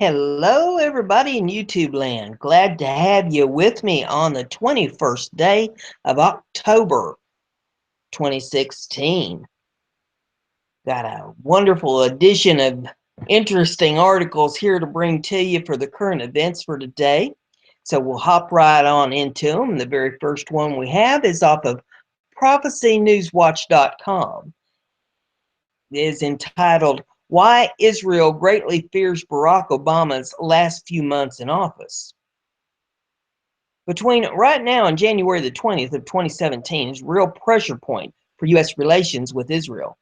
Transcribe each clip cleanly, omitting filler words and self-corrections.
Hello, everybody in YouTube land. Glad to have you with me on the 21st day of October 2016. Got a wonderful edition of interesting articles here to bring to you for the current events for today. So we'll hop right on into them. The very first one we have is off of prophecynewswatch.com. It is entitled, Why Israel Greatly Fears Barack Obama's Last Few Months in Office. Between right now and January the 20th of 2017 is a real pressure point for U.S. relations with Israel.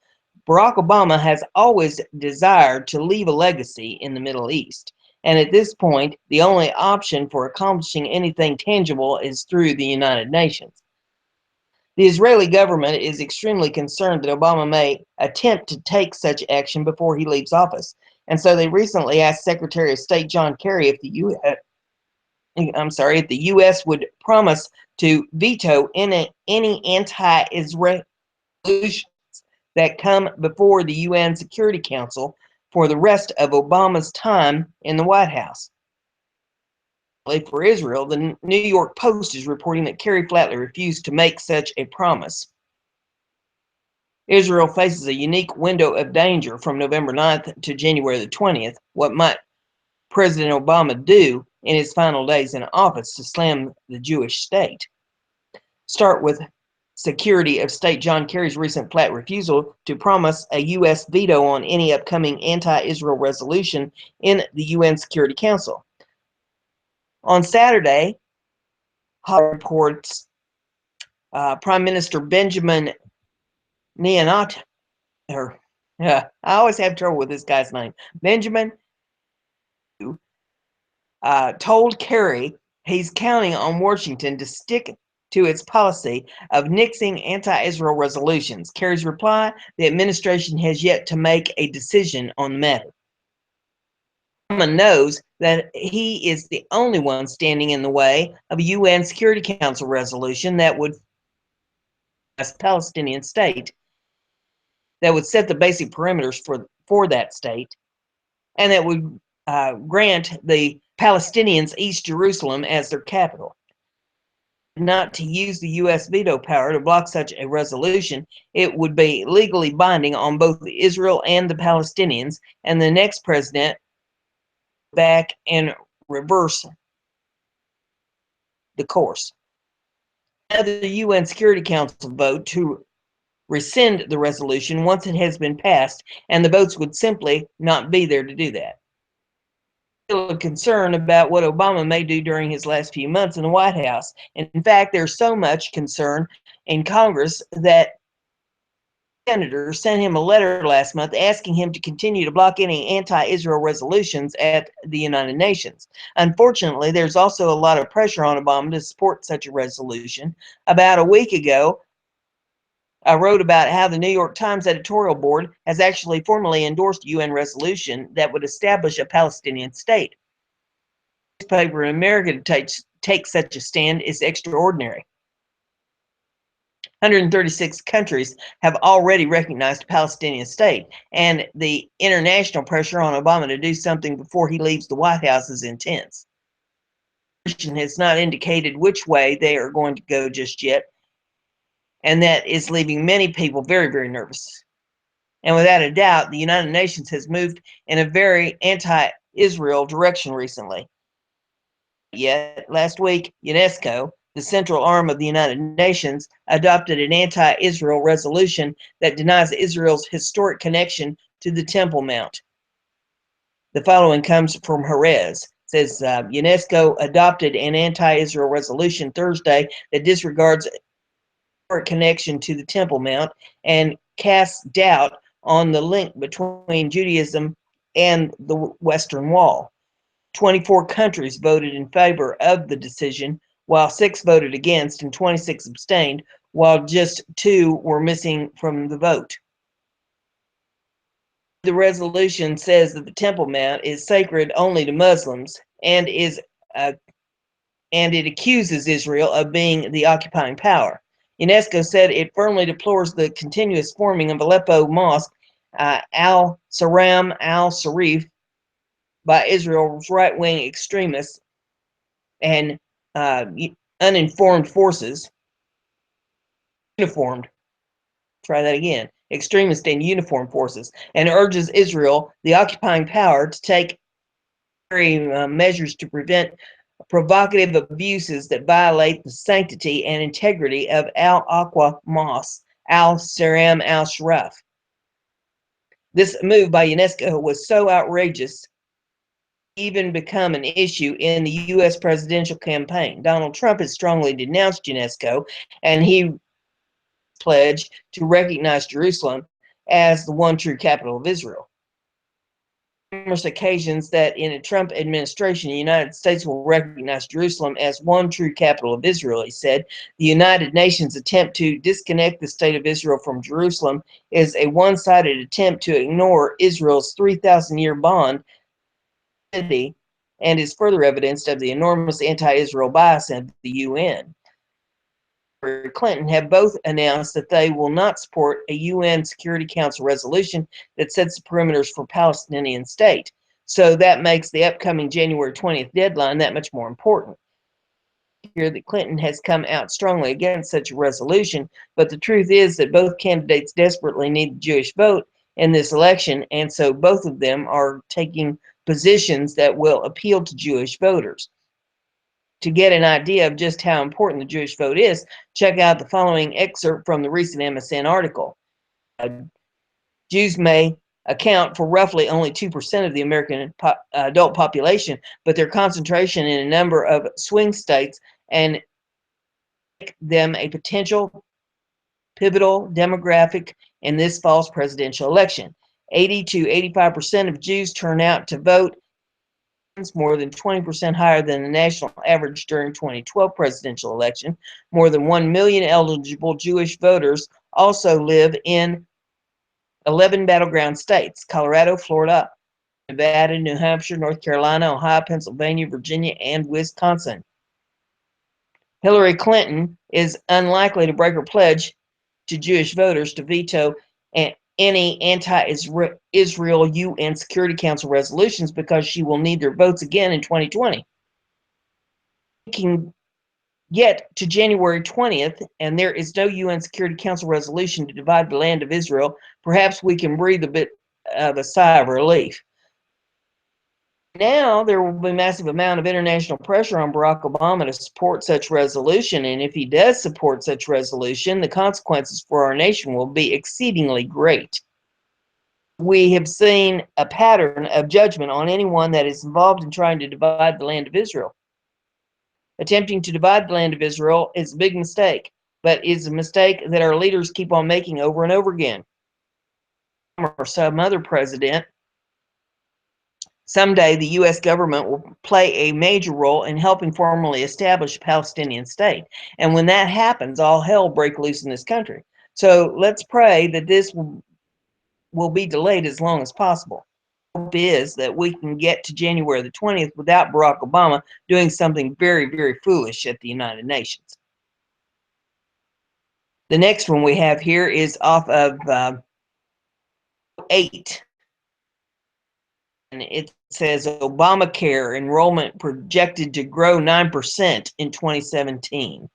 Barack Obama has always desired to leave a legacy in the Middle East, and at this point, the only option for accomplishing anything tangible is through the United Nations. The Israeli government is extremely concerned that Obama may attempt to take such action before he leaves office, and so they recently asked Secretary of State John Kerry if the U.S. would promise to veto any anti-Israel resolutions that come before the UN Security Council for the rest of Obama's time in the White House. For Israel, the New York Post is reporting that Kerry flatly refused to make such a promise. Israel faces a unique window of danger from November 9th to January the 20th. What might President Obama do in his final days in office to slam the Jewish state? Start with Secretary of State John Kerry's recent flat refusal to promise a U.S. veto on any upcoming anti-Israel resolution in the UN Security Council. On Saturday, reports Prime Minister Benjamin Netanyahu, I always have trouble with this guy's name, Benjamin, told Kerry he's counting on Washington to stick to its policy of nixing anti-Israel resolutions. Kerry's reply, the administration has yet to make a decision on the matter. Obama knows that he is the only one standing in the way of a UN Security Council resolution that would a Palestinian state, that would set the basic parameters for that state, and that would grant the Palestinians East Jerusalem as their capital. Not to use the U.S. veto power to block such a resolution, it would be legally binding on both Israel and the Palestinians, and the next president back and reverse the course. Another UN Security Council vote to rescind the resolution once it has been passed, and the votes would simply not be there to do that. Still a concern about what Obama may do during his last few months in the White House. And in fact, there's so much concern in Congress that senators sent him a letter last month asking him to continue to block any anti-Israel resolutions at the United Nations. Unfortunately, there's also a lot of pressure on Obama to support such a resolution. About a week ago, I wrote about how the New York Times editorial board has actually formally endorsed a UN resolution that would establish a Palestinian state. A newspaper in America to take such a stand is extraordinary. 136 countries have already recognized a Palestinian state, and the international pressure on Obama to do something before he leaves the White House is intense. The administration has not indicated which way they are going to go just yet, and that is leaving many people very, very nervous. And without a doubt, the United Nations has moved in a very anti-Israel direction recently. Yet, last week, UNESCO, the central arm of the United Nations, adopted an anti-Israel resolution that denies Israel's historic connection to the Temple Mount. The following comes from Jerez. It says UNESCO adopted an anti-Israel resolution Thursday that disregards connection to the Temple Mount and casts doubt on the link between Judaism and the Western Wall. 24 countries voted in favor of the decision, while 6 voted against and 26 abstained, while just 2 were missing from the vote. The resolution says that the Temple Mount is sacred only to Muslims and it accuses Israel of being the occupying power. UNESCO said it firmly deplores the continuous forming of Aleppo Mosque, Al-Saram al-Sharif, by Israel's right-wing extremists and uninformed forces, uniformed, try that again, extremist and uniformed forces, and urges Israel, the occupying power, to take measures to prevent provocative abuses that violate the sanctity and integrity of Al-Aqsa Mosque, Al-Saram al-Sharaf. This move by UNESCO was so outrageous, even become an issue in the U.S. presidential campaign. Donald Trump has strongly denounced UNESCO, and he pledged to recognize Jerusalem as the one true capital of Israel. Numerous occasions that in a Trump administration, the United States will recognize Jerusalem as one true capital of Israel, he said. The United Nations attempt to disconnect the state of Israel from Jerusalem is a one-sided attempt to ignore Israel's 3,000-year bond and is further evidenced of the enormous anti-Israel bias of the UN. Clinton have both announced that they will not support a UN Security Council resolution that sets the perimeters for Palestinian state. So that makes the upcoming January 20th deadline that much more important. Here that Clinton has come out strongly against such a resolution, but the truth is that both candidates desperately need the Jewish vote in this election, and so both of them are taking positions that will appeal to Jewish voters. To get an idea of just how important the Jewish vote is, check out the following excerpt from the recent MSN article. Jews may account for roughly only 2% of the American adult population, but their concentration in a number of swing states and make them a potential pivotal demographic in this fall's presidential election. 80 to 85% of Jews turn out to vote, more than 20% higher than the national average during 2012 presidential election. More than 1 million eligible Jewish voters also live in 11 battleground states: Colorado, Florida, Nevada, New Hampshire, North Carolina, Ohio, Pennsylvania, Virginia, and Wisconsin. Hillary Clinton is unlikely to break her pledge to Jewish voters to veto any anti-Israel UN Security Council resolutions because she will need their votes again in 2020. We can get to January 20th and there is no UN Security Council resolution to divide the land of Israel. Perhaps we can breathe a bit of a sigh of relief. Now there will be a massive amount of international pressure on Barack Obama to support such resolution, and if he does support such resolution, the consequences for our nation will be exceedingly great. We have seen a pattern of judgment on anyone that is involved in trying to divide the land of Israel. Attempting to divide the land of Israel is a big mistake, but is a mistake that our leaders keep on making over and over again. Or some other president, someday the U.S. government will play a major role in helping formally establish a Palestinian state. And when that happens, all hell break loose in this country. So let's pray that this will be delayed as long as possible. Hope is that we can get to January the 20th without Barack Obama doing something very, very foolish at the United Nations. The next one we have here is off of 8. And it says Obamacare enrollment projected to grow 9% in 2017.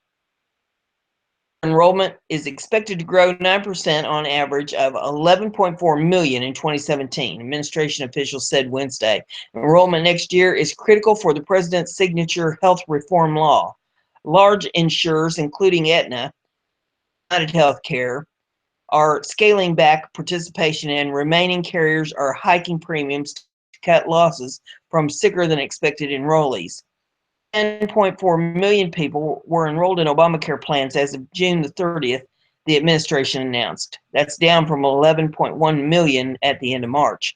Enrollment is expected to grow 9% on average of 11.4 million in 2017, administration officials said Wednesday. Enrollment next year is critical for the president's signature health reform law. Large insurers, including Aetna, United Healthcare, are scaling back participation, and remaining carriers are hiking premiums to cut losses from sicker than expected enrollees. 10.4 million people were enrolled in Obamacare plans as of June the 30th, the administration announced. That's down from 11.1 million at the end of March.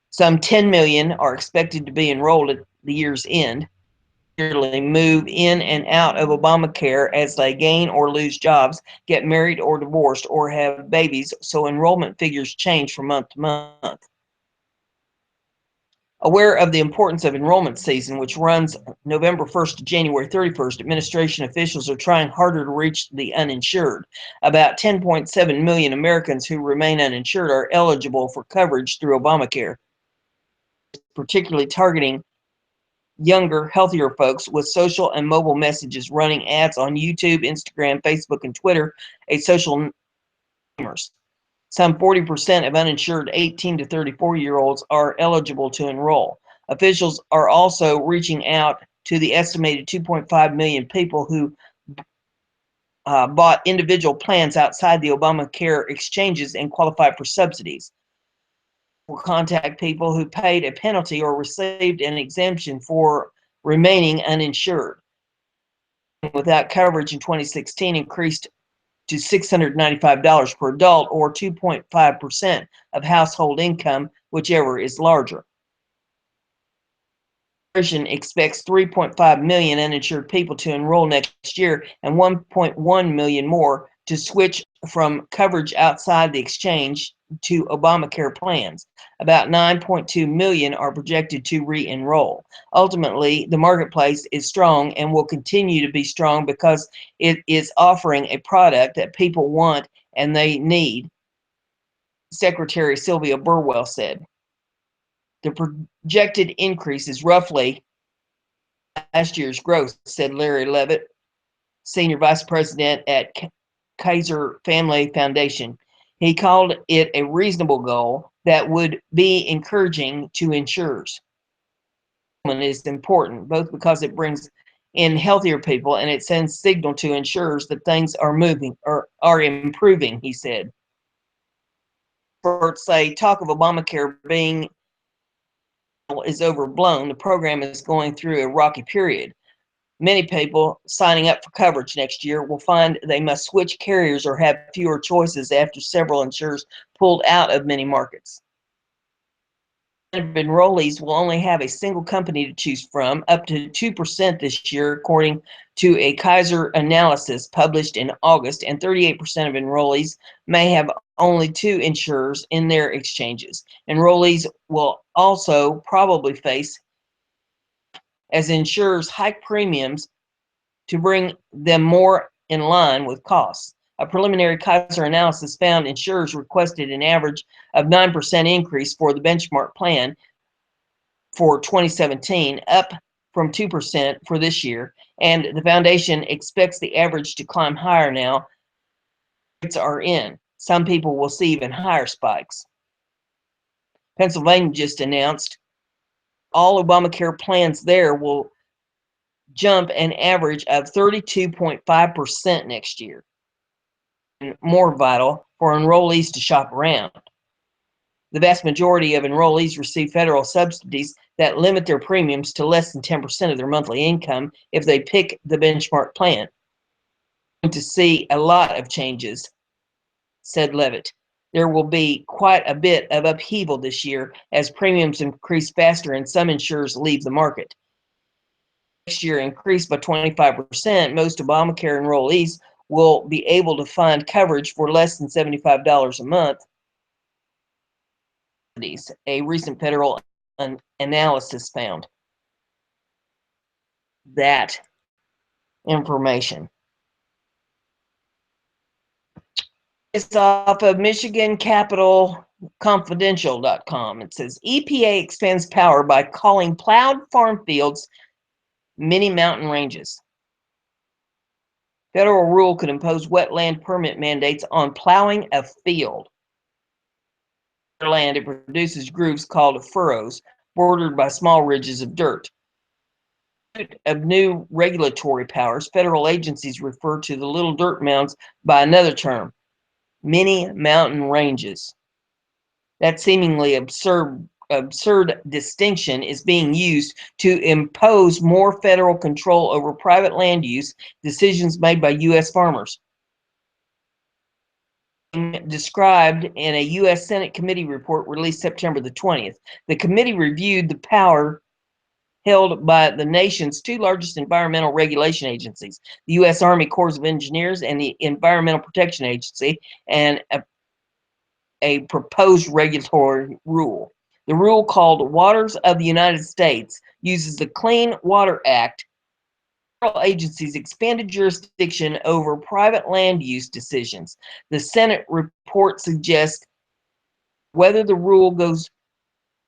Some 10 million are expected to be enrolled at the year's end. Move in and out of Obamacare as they gain or lose jobs, get married or divorced, or have babies, so enrollment figures change from month to month. Aware of the importance of enrollment season, which runs November 1st to January 31st, administration officials are trying harder to reach the uninsured. About 10.7 million Americans who remain uninsured are eligible for coverage through Obamacare. particularly targeting younger, healthier folks with social and mobile messages, running ads on YouTube, Instagram, Facebook, and Twitter, a social numbers. Some 40% of uninsured 18 to 34-year-olds are eligible to enroll. Officials are also reaching out to the estimated 2.5 million people who bought individual plans outside the Obamacare exchanges and qualify for subsidies. Will contact people who paid a penalty or received an exemption for remaining uninsured. Without coverage in 2016 increased to $695 per adult, or 2.5% of household income, whichever is larger. Expects 3.5 million uninsured people to enroll next year and 1.1 million more to switch from coverage outside the exchange to Obamacare plans. About 9.2 million are projected to re-enroll. Ultimately, the marketplace is strong and will continue to be strong because it is offering a product that people want and they need, Secretary Sylvia Burwell said. The projected increase is roughly last year's growth, said Larry Levitt, Senior Vice President at Kaiser Family Foundation. He called it a reasonable goal that would be encouraging to insurers. It is important, both because it brings in healthier people and it sends signal to insurers that things are moving or are improving, he said. Experts say talk of Obamacare being is overblown. The program is going through a rocky period. Many people signing up for coverage next year will find they must switch carriers or have fewer choices after several insurers pulled out of many markets. Enrollees will only have a single company to choose from, up to 2% this year, according to a Kaiser analysis published in August, and 38% of enrollees may have only two insurers in their exchanges. Enrollees will also probably face, as insurers hike premiums to bring them more in line with costs. A preliminary Kaiser analysis found insurers requested an average of 9% increase for the benchmark plan for 2017, up from 2% for this year, and the foundation expects the average to climb higher now rates are in. Some people will see even higher spikes. Pennsylvania just announced all Obamacare plans there will jump an average of 32.5% next year. More vital for enrollees to shop around. The vast majority of enrollees receive federal subsidies that limit their premiums to less than 10% of their monthly income if they pick the benchmark plan. To see a lot of changes, said Levitt. There will be quite a bit of upheaval this year as premiums increase faster and some insurers leave the market. Next year increased by 25%, most Obamacare enrollees will be able to find coverage for less than $75 a month. A recent federal analysis found that information. It's off of Michigan Capital Confidential.com. It says EPA expands power by calling plowed farm fields mini mountain ranges. Federal rule could impose wetland permit mandates on plowing a field. Land, it produces grooves called furrows, bordered by small ridges of dirt. Of new regulatory powers, federal agencies refer to the little dirt mounds by another term, mini mountain ranges. That seemingly absurd distinction is being used to impose more federal control over private land use decisions made by U.S. farmers. Described in a U.S. Senate committee report released September the 20th. The committee reviewed the power held by the nation's two largest environmental regulation agencies, the U.S. Army Corps of Engineers and the Environmental Protection Agency, and a proposed regulatory rule. The rule, called Waters of the United States, uses the Clean Water Act. Federal agencies expanded jurisdiction over private land use decisions. The Senate report suggests whether the rule goes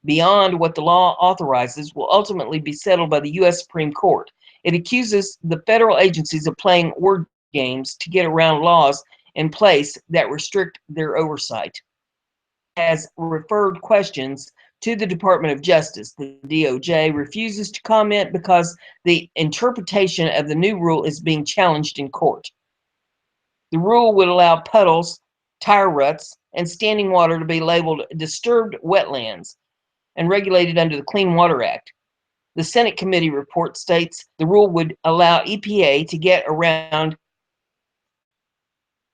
beyond what the law authorizes will ultimately be settled by the U.S. Supreme Court. It accuses the federal agencies of playing word games to get around laws in place that restrict their oversight. Has referred questions to the Department of Justice. The DOJ refuses to comment because the interpretation of the new rule is being challenged in court. The rule would allow puddles, tire ruts, and standing water to be labeled disturbed wetlands and regulated under the Clean Water Act. The Senate committee report states the rule would allow EPA to get around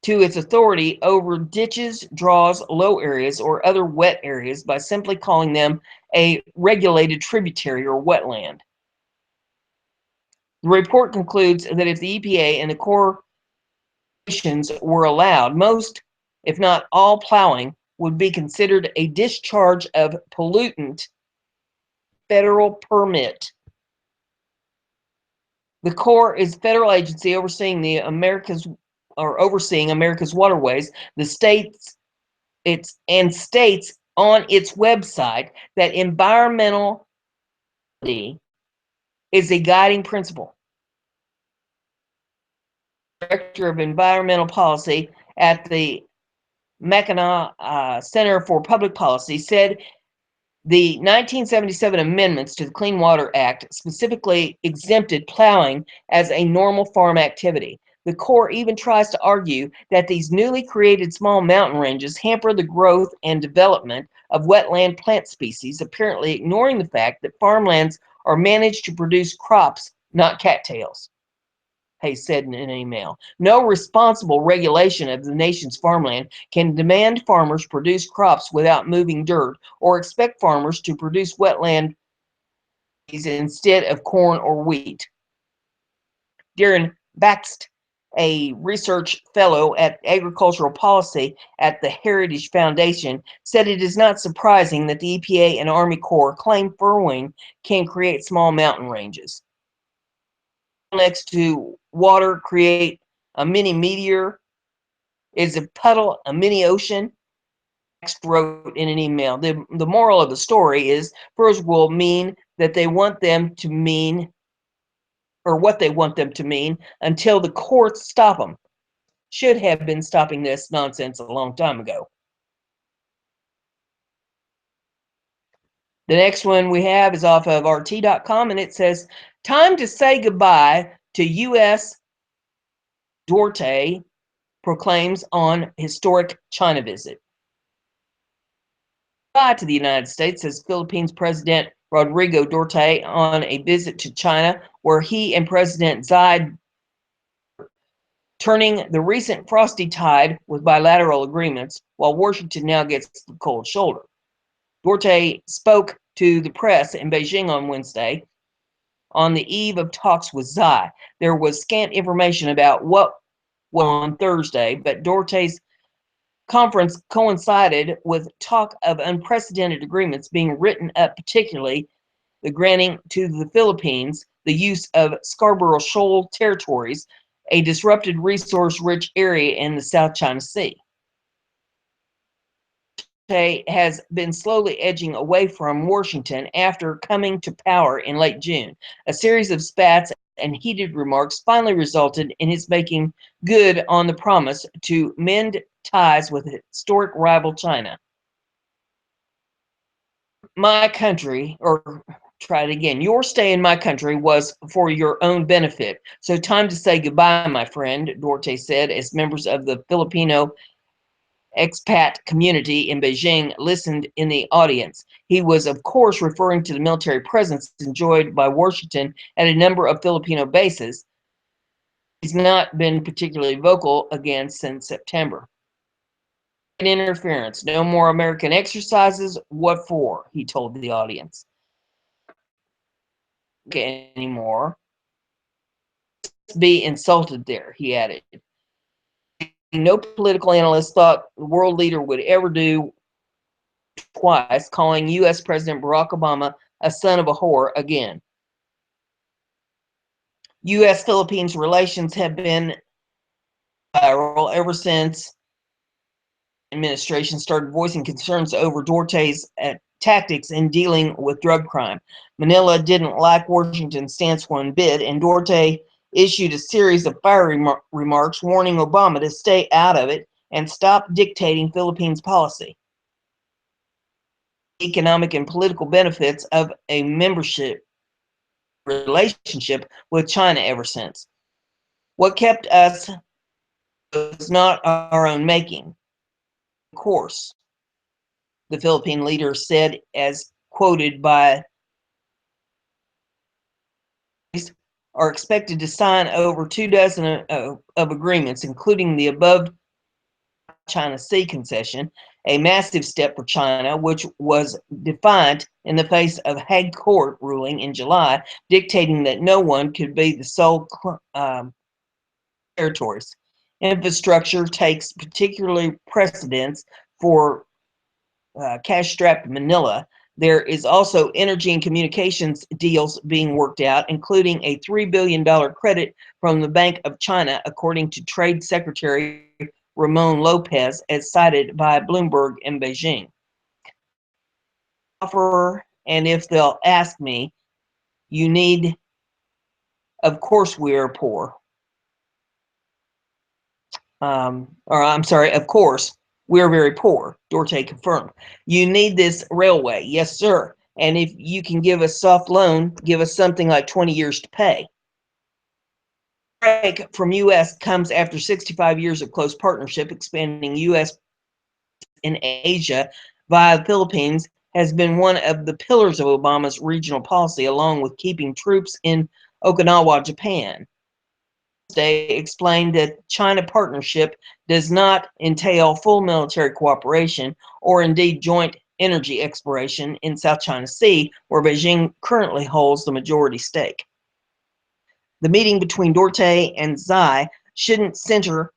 to its authority over ditches, draws, low areas, or other wet areas by simply calling them a regulated tributary or wetland. The report concludes that if the EPA and the corporations were allowed, most, if not all, plowing would be considered a discharge of pollutant federal permit. The Corps is a federal agency overseeing America's waterways. The states states on its website that environmental is a guiding principle. Director of Environmental Policy at the Mackinac Center for Public Policy said the 1977 amendments to the Clean Water Act specifically exempted plowing as a normal farm activity. The Corps even tries to argue that these newly created small mountain ranges hamper the growth and development of wetland plant species, apparently ignoring the fact that farmlands are managed to produce crops, not cattails. Hayes said in an email. No responsible regulation of the nation's farmland can demand farmers produce crops without moving dirt or expect farmers to produce wetland instead of corn or wheat. Darren Baxt, a research fellow at agricultural policy at the Heritage Foundation, said it is not surprising that the EPA and Army Corps claim furrowing can create small mountain ranges. Next to water create a mini meteor? Is a puddle a mini ocean? Max wrote in an email. The moral of the story is furrows will mean that they want them to mean, or what they want them to mean, until the courts stop them. Should have been stopping this nonsense a long time ago. The next one we have is off of RT.com, and it says, time to say goodbye to U.S. Duarte proclaims on historic China visit. Goodbye to the United States, says Philippines President Rodrigo Duterte on a visit to China, where he and President Xi turning the recent frosty tide with bilateral agreements, while Washington now gets the cold shoulder. Duterte spoke to the press in Beijing on Wednesday on the eve of talks with Xi. There was scant information about what was on Thursday, but Duterte's conference coincided with talk of unprecedented agreements being written up, particularly the granting to the Philippines the use of Scarborough Shoal territories, a disrupted resource-rich area in the South China Sea. Has been slowly edging away from Washington after coming to power in late June. A series of spats and heated remarks finally resulted in his making good on the promise to mend ties with historic rival China. My country, or try it again, your stay in my country was for your own benefit. So time to say goodbye, my friend, Duarte said, as members of the Filipino expat community in Beijing listened in the audience. He was, of course, referring to the military presence enjoyed by Washington at a number of Filipino bases. He's not been particularly vocal again since September. Interference. No more American exercises. What for? He told the audience. Okay, anymore. Be insulted there, he added. No political analyst thought the world leader would ever do twice, calling U.S. President Barack Obama a son of a whore again. U.S.-Philippines relations have been viral ever since the administration started voicing concerns over Duterte's tactics in dealing with drug crime. Manila didn't like Washington's stance one bit, and Duterte issued a series of fiery remarks warning Obama to stay out of it and stop dictating Philippines' policy. Economic and political benefits of a membership relationship with China ever since. What kept us was not our own making. Of course, the Philippine leader said, as quoted by, are expected to sign over 24 of agreements, including the above China Sea concession, a massive step for China, which was defiant in the face of Hague Court ruling in July, dictating that no one could be the sole territories. Infrastructure takes particularly precedence for cash-strapped Manila. There is also energy and communications deals being worked out, including a $3 billion credit from the Bank of China, according to Trade Secretary Ramon Lopez, as cited by Bloomberg in Beijing. Offer, and if they'll ask me, you need, of course we are poor. Or I'm sorry, of course, we're very poor, Duterte confirmed. You need this railway. Yes, sir. And if you can give us soft loan, give us something like 20 years to pay. Break from U.S. comes after 65 years of close partnership. Expanding U.S. in Asia via the Philippines has been one of the pillars of Obama's regional policy, along with keeping troops in Okinawa, Japan. They explained that China partnership does not entail full military cooperation or indeed joint energy exploration in South China Sea, where Beijing currently holds the majority stake. The meeting between Duterte and Xi shouldn't center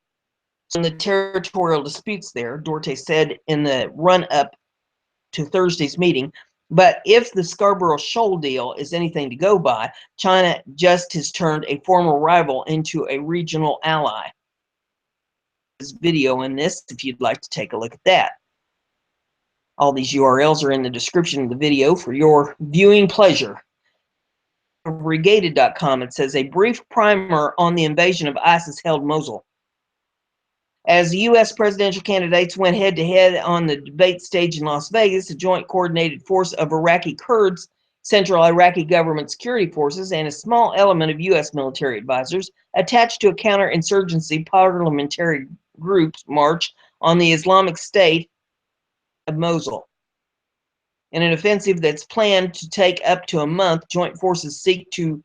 on the territorial disputes there, Duterte said in the run-up to Thursday's meeting. But if the Scarborough Shoal deal is anything to go by, China just has turned a former rival into a regional ally. There's video in this if you'd like to take a look at that. All these URLs are in the description of the video for your viewing pleasure. Regated.com, it says, a brief primer on the invasion of ISIS-held Mosul. As the U.S. presidential candidates went head-to-head on the debate stage in Las Vegas, a joint coordinated force of Iraqi Kurds, Central Iraqi government security forces, and a small element of U.S. military advisors attached to a counterinsurgency parliamentary group marched on the Islamic State of Mosul. In an offensive that's planned to take up to a month, joint forces seek to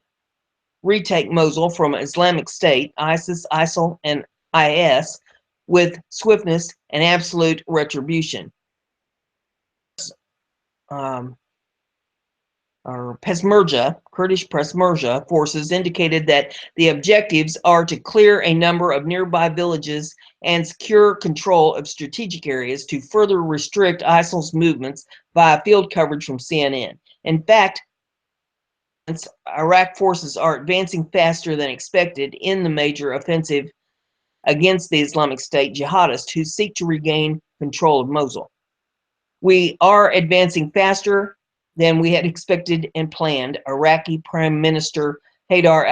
retake Mosul from Islamic State, ISIS, ISIL, and IS with swiftness and absolute retribution. Or Peshmerga, Kurdish Peshmerga forces indicated that the objectives are to clear a number of nearby villages and secure control of strategic areas to further restrict ISIL's movements via field coverage from CNN. In fact, Iraq forces are advancing faster than expected in the major offensive against the Islamic State jihadists who seek to regain control of Mosul. We are advancing faster than we had expected and planned, Iraqi Prime Minister Haidar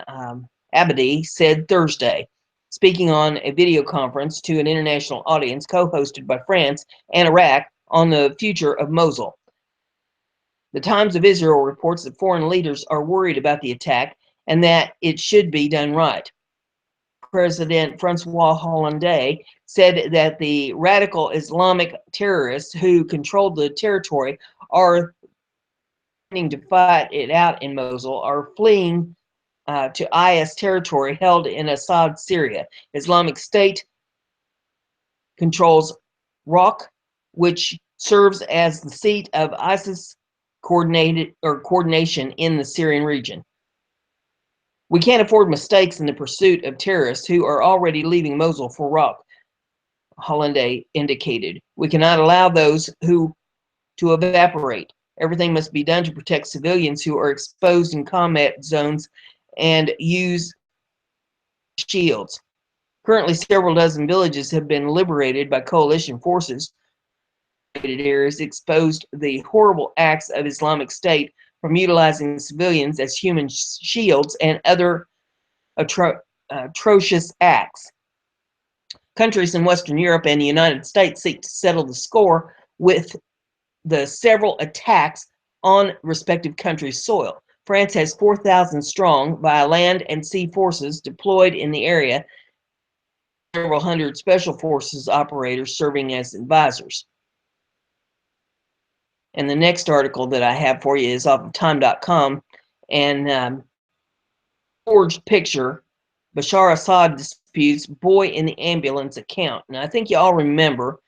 al-Abadi said Thursday, speaking on a video conference to an international audience co-hosted by France and Iraq on the future of Mosul. The Times of Israel reports that foreign leaders are worried about the attack and that it should be done right. President Francois Hollande said that the radical Islamic terrorists who controlled the territory are planning to fight it out in Mosul are fleeing to IS territory held in Assad, Syria. Islamic State controls Raqqa, which serves as the seat of ISIS coordination in the Syrian region. We can't afford mistakes in the pursuit of terrorists who are already leaving Mosul for Raqqa, Hollande indicated. We cannot allow those to evaporate. Everything must be done to protect civilians who are exposed in combat zones and use shields. Currently, several dozen villages have been liberated by coalition forces. areas exposed the horrible acts of Islamic State from utilizing civilians as human shields and other atrocious acts. Countries in Western Europe and the United States seek to settle the score with the several attacks on respective countries' soil. France has 4,000 strong by land and sea forces deployed in the area, several hundred special forces operators serving as advisors. And the next article that I have for you is off of time.com, and forged picture, Bashar Assad disputes boy in the ambulance account. Now, I think you all remember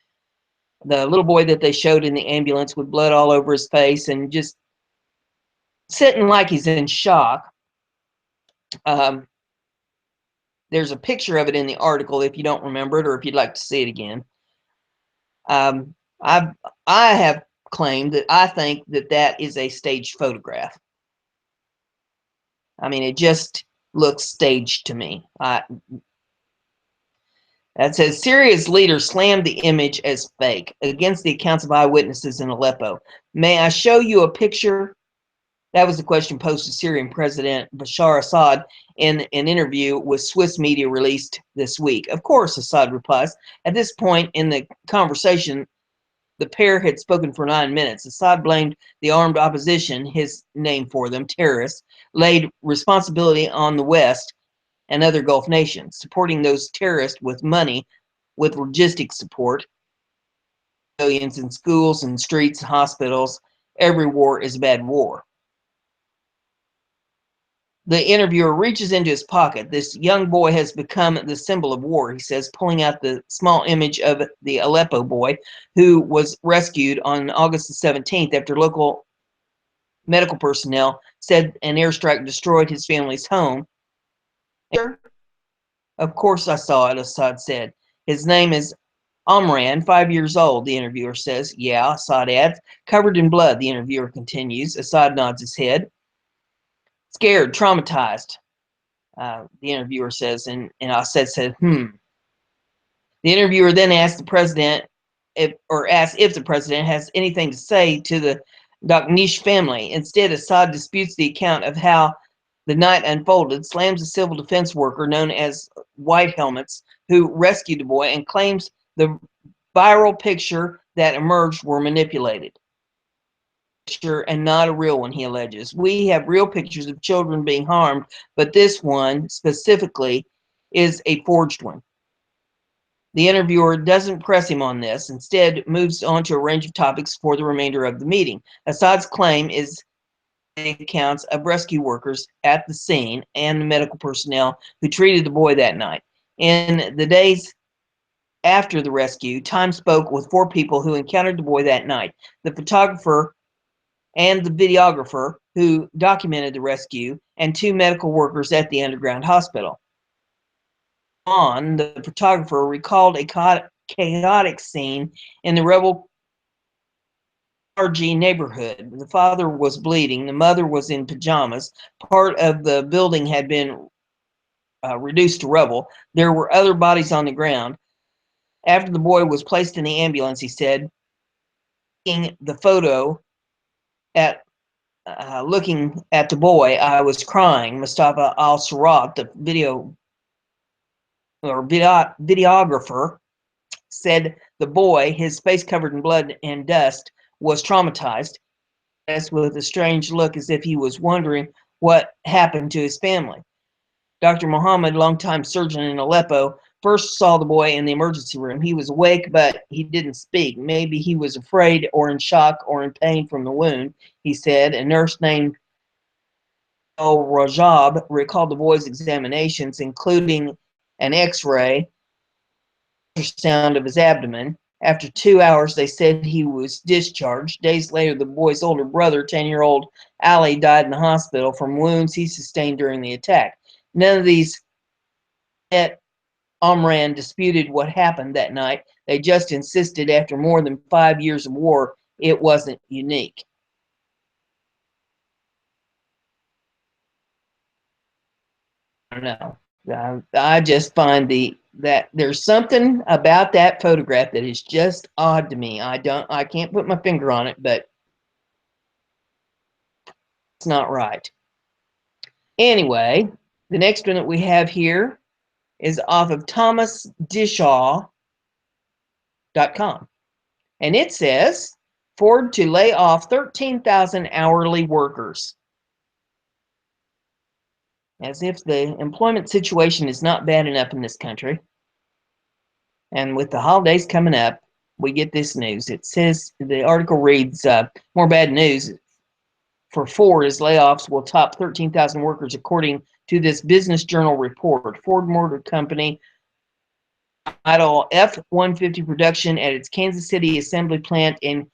the little boy that they showed in the ambulance with blood all over his face and just sitting like he's in shock. There's a picture of it in the article if you don't remember it or if you'd like to see it again. I have claimed that I think that that is a staged photograph. I mean, it just looks staged to me. That says Syria's leader slammed the image as fake against the accounts of eyewitnesses in Aleppo. May I show you a picture? That was the question posed to Syrian President Bashar Assad in an interview with Swiss media released this week. Of course, Assad replies. At this point in the conversation, the pair had spoken for 9 minutes. Assad blamed the armed opposition, his name for them, terrorists, laid responsibility on the West and other Gulf nations, supporting those terrorists with money, with logistics support, millions in schools and streets and hospitals. Every war is a bad war. The interviewer reaches into his pocket. This young boy has become the symbol of war, he says, pulling out the small image of the Aleppo boy who was rescued on August the 17th after local medical personnel said an airstrike destroyed his family's home. Of course I saw it, Assad said. His name is Omran, 5 years old, the interviewer says. Yeah, Assad adds. Covered in blood, the interviewer continues. Assad nods his head. Scared, traumatized, the interviewer says, and Assad said, The interviewer then asked the president if the president has anything to say to the Dakhnish family. Instead, Assad disputes the account of how the night unfolded, slams a civil defense worker known as White Helmets who rescued the boy, and claims the viral picture that emerged were manipulated. And not a real one, he alleges. We have real pictures of children being harmed, but this one specifically is a forged one. The interviewer doesn't press him on this, instead moves on to a range of topics for the remainder of the meeting. Assad's claim is the accounts of rescue workers at the scene and the medical personnel who treated the boy that night. In the days after the rescue, Time spoke with 4 people who encountered the boy that night: the photographer and the videographer who documented the rescue, and 2 medical workers at the underground hospital. The photographer recalled a chaotic scene in the rebel RG neighborhood. The father was bleeding. The mother was in pajamas. Part of the building had been reduced to rubble. There were other bodies on the ground. After the boy was placed in the ambulance, he said, taking the photo at looking at the boy, I was crying. Mustafa Al-Sarat, the videographer, said the boy, his face covered in blood and dust, was traumatized, as with a strange look as if he was wondering what happened to his family. Dr. Mohammed, longtime surgeon in Aleppo, first saw the boy in the emergency room. He was awake, but he didn't speak. Maybe he was afraid or in shock or in pain from the wound, he said. A nurse named Rajab recalled the boy's examinations, including an x-ray, ultrasound of his abdomen. After 2 hours, they said he was discharged. Days later, the boy's older brother, 10-year-old Ali, died in the hospital from wounds he sustained during the attack. None of these at Omran disputed what happened that night. They just insisted after more than 5 years of war, it wasn't unique. I don't know. I just find that there's something about that photograph that is just odd to me. I can't put my finger on it, but it's not right. Anyway, the next one that we have here is off of thomasdishaw.com. And it says, Ford to lay off 13,000 hourly workers. As if the employment situation is not bad enough in this country. And with the holidays coming up, we get this news. It says, the article reads, more bad news for Ford as layoffs will top 13,000 workers, according to this Business Journal report. Ford Motor Company idle F-150 production at its Kansas City assembly plant in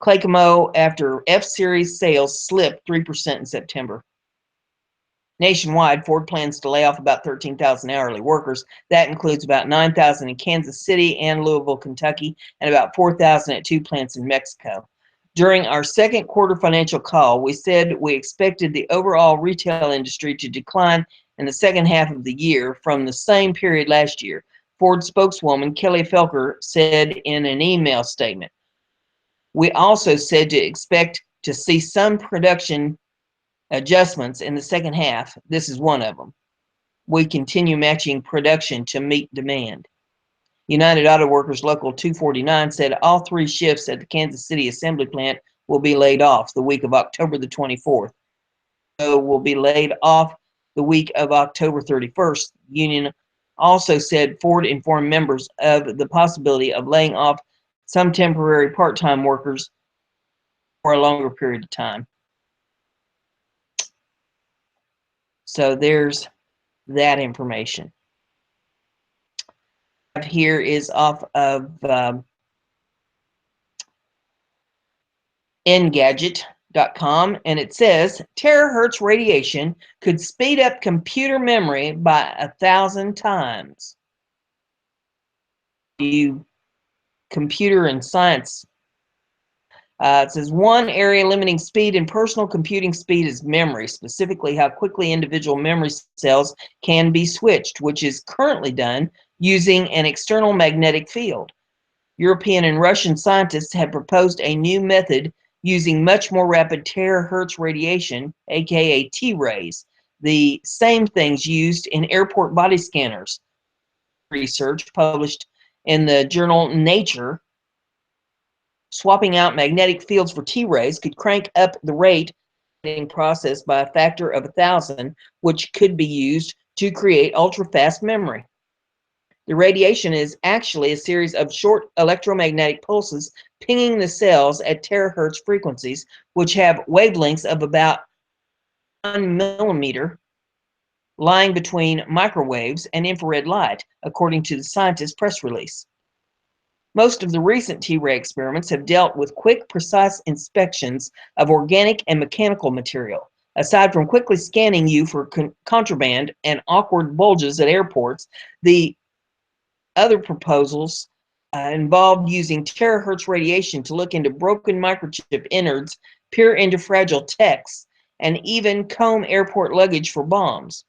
Clacamo after F-Series sales slipped 3% in September. Nationwide, Ford plans to lay off about 13,000 hourly workers. That includes about 9,000 in Kansas City and Louisville, Kentucky, and about 4,000 at 2 plants in Mexico. During our second quarter financial call, we said we expected the overall retail industry to decline in the second half of the year from the same period last year, Ford spokeswoman Kelly Felker said in an email statement. We also said to expect to see some production adjustments in the second half. This is one of them. We continue matching production to meet demand. United Auto Workers Local 249 said all 3 shifts at the Kansas City assembly plant will be laid off the week of October the 24th. So will be laid off the week of October 31st. The union also said Ford informed members of the possibility of laying off some temporary part-time workers for a longer period of time. So there's that information. Here is off of Engadget.com, and it says terahertz radiation could speed up computer memory by 1,000 times. You computer and science. It says one area limiting speed in personal computing speed is memory, specifically how quickly individual memory cells can be switched, which is currently done using an external magnetic field. European and Russian scientists have proposed a new method using much more rapid terahertz radiation, aka T-rays, the same things used in airport body scanners. Research published in the journal Nature, swapping out magnetic fields for T-rays could crank up the rate process by a factor of 1,000, which could be used to create ultra-fast memory. The radiation is actually a series of short electromagnetic pulses pinging the cells at terahertz frequencies, which have wavelengths of about 1 millimeter, lying between microwaves and infrared light, according to the scientist's press release. Most of the recent T-ray experiments have dealt with quick, precise inspections of organic and mechanical material. Aside from quickly scanning you for contraband and awkward bulges at airports, the other proposals involved using terahertz radiation to look into broken microchip innards, peer into fragile texts, and even comb airport luggage for bombs.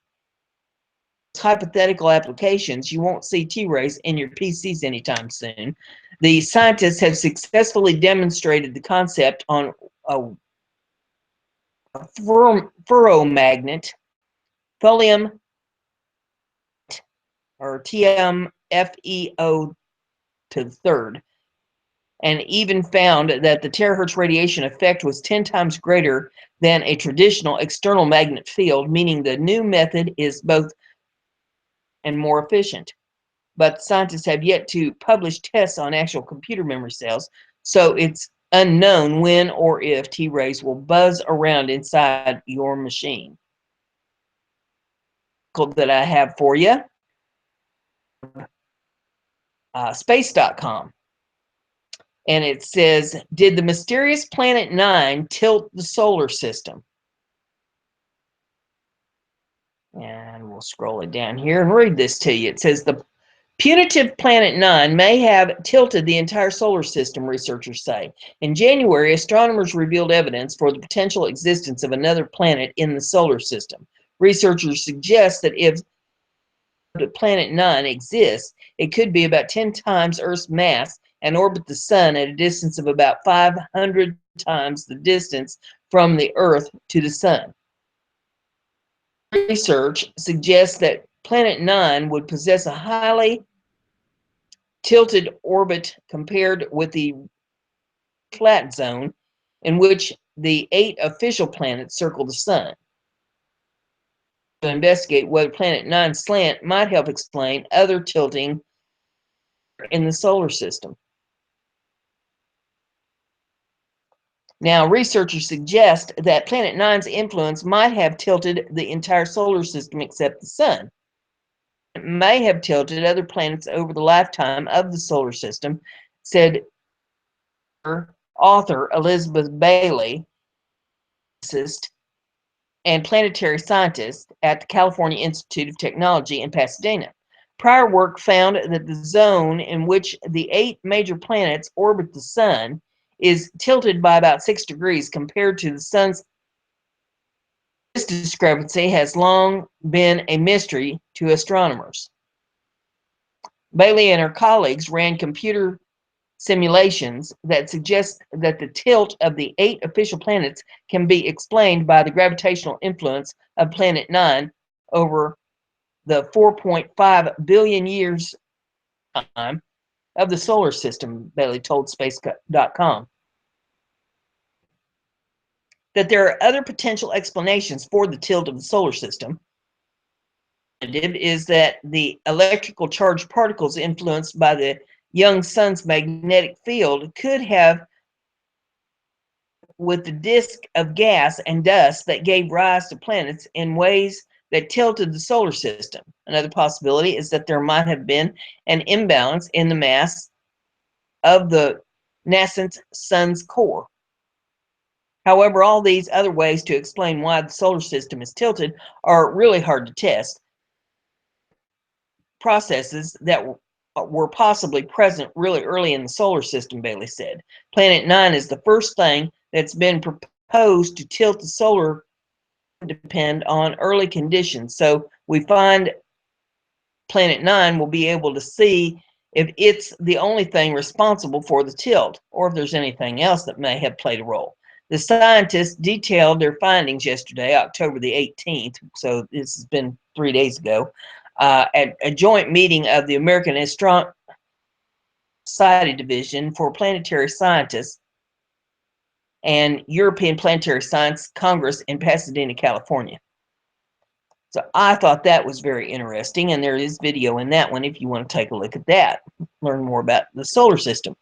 Hypothetical applications, you won't see T-rays in your PCs anytime soon. The scientists have successfully demonstrated the concept on a ferromagnet, thulium, or TMFEO to the third, and even found that the terahertz radiation effect was 10 times greater than a traditional external magnet field, meaning the new method is both and more efficient. But scientists have yet to publish tests on actual computer memory cells, so it's unknown when or if T-rays will buzz around inside your machine. That I have for you, space.com. And it says, did the mysterious planet 9 tilt the solar system? And we'll scroll it down here and read this to you. It says, the putative planet 9 may have tilted the entire solar system, researchers say. In January, astronomers revealed evidence for the potential existence of another planet in the solar system. Researchers suggest that if that Planet 9 exists, it could be about 10 times Earth's mass and orbit the Sun at a distance of about 500 times the distance from the Earth to the Sun. Research suggests that Planet 9 would possess a highly tilted orbit compared with the flat zone in which the 8 official planets circle the Sun. To investigate whether Planet 9's slant might help explain other tilting in the solar system. Now, researchers suggest that Planet 9's influence might have tilted the entire solar system except the Sun. It may have tilted other planets over the lifetime of the solar system, said author Elizabeth Bailey, and planetary scientist at the California Institute of Technology in Pasadena. Prior work found that the zone in which the 8 major planets orbit the Sun is tilted by about 6 degrees compared to the Sun's. This discrepancy has long been a mystery to astronomers. Bailey and her colleagues ran computer simulations that suggest that the tilt of the 8 official planets can be explained by the gravitational influence of Planet 9 over the 4.5 billion years time of the solar system, Bailey told Space.com. That there are other potential explanations for the tilt of the solar system is that the electrical charged particles influenced by the young sun's magnetic field could have with the disk of gas and dust that gave rise to planets in ways that tilted the solar system. Another possibility is that there might have been an imbalance in the mass of the nascent sun's core. However, all these other ways to explain why the solar system is tilted are really hard to test. Processes that were possibly present really early in the solar system, Bailey said. Planet 9 is the first thing that's been proposed to tilt the solar depend on early conditions. So we find Planet 9 will be able to see if it's the only thing responsible for the tilt or if there's anything else that may have played a role. The scientists detailed their findings yesterday, October the 18th, so this has been 3 days ago, at a joint meeting of the American Astronomy Society Division for Planetary Scientists and European Planetary Science Congress in Pasadena, California. So I thought that was very interesting, and there is video in that one if you want to take a look at that, learn more about the solar system.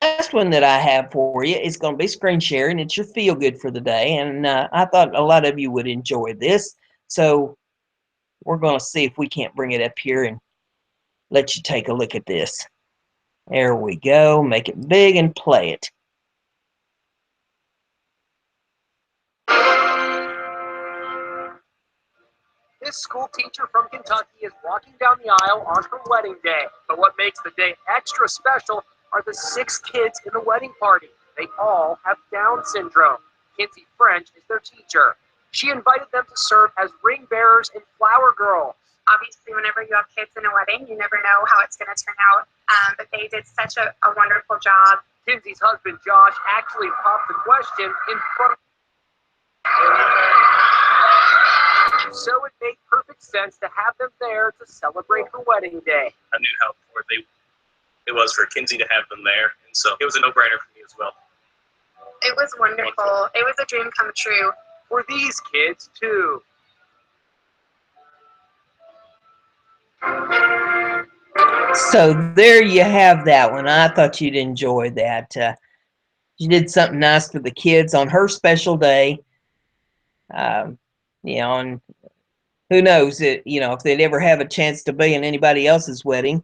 The last one that I have for you is going to be screen share, and it's your feel good for the day, and I thought a lot of you would enjoy this, so we're going to see if we can't bring it up here and let you take a look at this. There we go. Make it big and play it. This school teacher from Kentucky is walking down the aisle on her wedding day. But what makes the day extra special are the 6 kids in the wedding party. They all have Down syndrome. Kinsey French is their teacher. She invited them to serve as ring bearers and flower girls. Obviously, whenever you have kids in a wedding, you never know how it's going to turn out. But they did such a wonderful job. Kinsey's husband, Josh, actually popped the question in front of so it made perfect sense to have them there to celebrate her wedding day. I knew how important it was for Kinsey to have them there, and so it was a no-brainer for me as well. It was wonderful. It was a dream come true. For these kids, too. So there you have that one. I thought you'd enjoy that. She did something nice for the kids on her special day. You know, and who knows it, you know, if they'd ever have a chance to be in anybody else's wedding.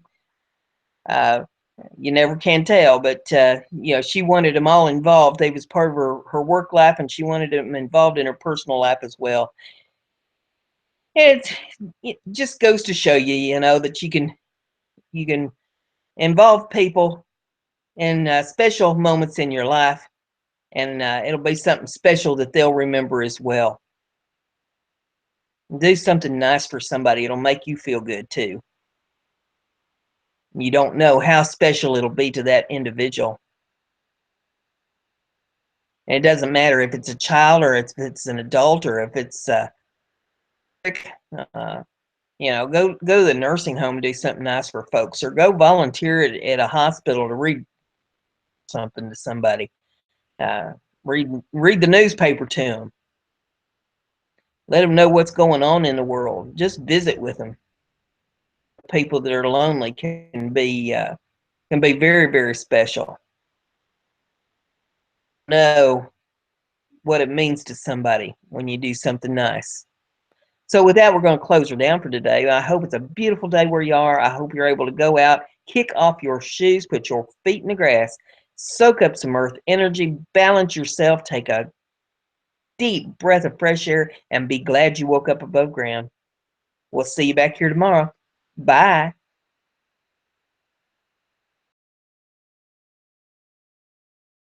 You never can tell, but you know, she wanted them all involved. They was part of her work life, and she wanted them involved in her personal life as well. It just goes to show you, you know, that you can involve people in special moments in your life, and it'll be something special that they'll remember as well. Do something nice for somebody. It'll make you feel good too. You don't know how special it'll be to that individual. And it doesn't matter if it's a child or if it's an adult or if it's you know, go to the nursing home and do something nice for folks, or go volunteer at a hospital to read something to somebody. Read the newspaper to them. Let them know what's going on in the world. Just visit with them. People that are lonely can be very, very special. Know what it means to somebody when you do something nice. So with that, we're going to close her down for today. I hope it's a beautiful day where you are. I hope you're able to go out, kick off your shoes, put your feet in the grass, soak up some earth energy, balance yourself, take a deep breath of fresh air, and be glad you woke up above ground. We'll see you back here tomorrow. Bye.